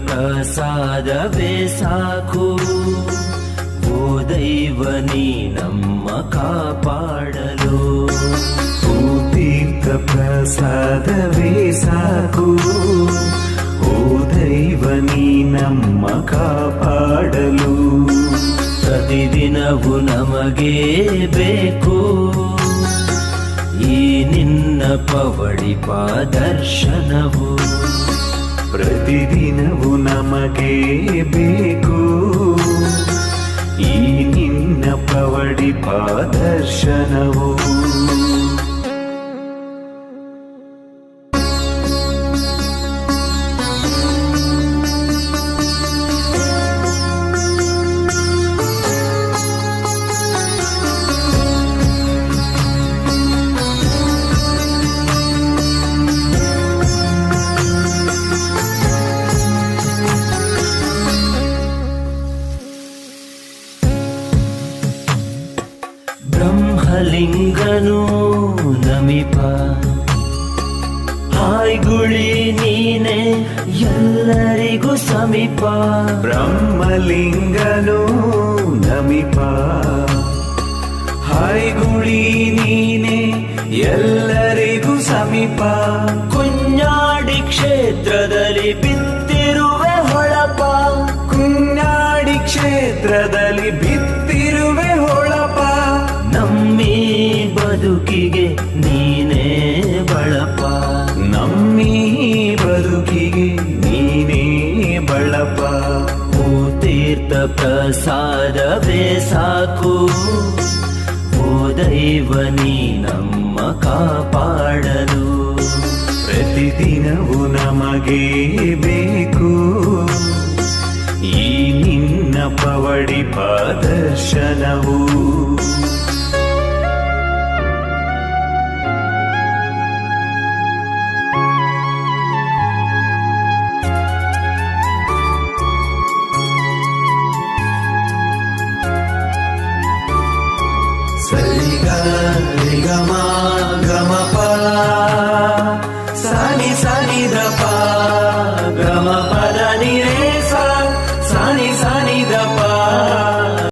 ಪ್ರಸಾದವೇ ಸಾಕು, ಓ ದೈವ ನೀ ನಮ್ಮ ಕಾಪಾಡಲು. ತೀರ್ಥ ಪ್ರಸಾದವೇ ಸಾಕು, ಓ ದೈವ ನೀ ನಮ್ಮ ಕಾಪಾಡಲು. ಪ್ರತಿದಿನವೂ ನಮಗೆ ಬೇಕು ಈ ನಿನ್ನ ಪವಡಿಪ ದರ್ಶನವು. ಪ್ರತಿದಿನವೂ ನಮಗೆ ಬೇಕು ಈ ನಿನ್ನ ಪವಡಿಪ ದರ್ಶನವು. ಬ್ರಹ್ಮಲಿಂಗನು ನಮಿಪ ಹಾಯ್ಗುಳಿ ನೀನೆ ಎಲ್ಲರಿಗೂ ಸಮೀಪ. ಬ್ರಹ್ಮಲಿಂಗನು ನಮಿಪ ಹಾಯ್ಗುಳಿ ನೀನೆ ಎಲ್ಲರಿಗೂ ಸಮೀಪ. ಕುഞ്ഞാಡಿ ಕ್ಷೇತ್ರದಲ್ಲಿ ಬಿತ್ತಿರುವೆ ಹೊಳಪ, ಕುഞ്ഞാಡಿ ಕ್ಷೇತ್ರದಲ್ಲಿ ಬಿತ್ತಿರುವೆ ಹೊಳಪ. ನಮ್ಮೀ ಬದುಕಿಗೆ ನೀನೇ ಬಳಪ, ನಮ್ಮೀ ಬದುಕಿಗೆ ನೀನೇ ಬಳಪ. ಓ ತೀರ್ಥ ಪ್ರಸಾದವೇ ಸಾಕು, ಓ ದೈವ ನೀ ನಮ್ಮ ಕಾಪಾಡಲು. ಪ್ರತಿದಿನವೂ ನಮಗೆ ಬೇಕು ಈ ನಿನ್ನ ಪವಡಿಪ ದರ್ಶನವು. ಸರಿಗ ರಿಗಮ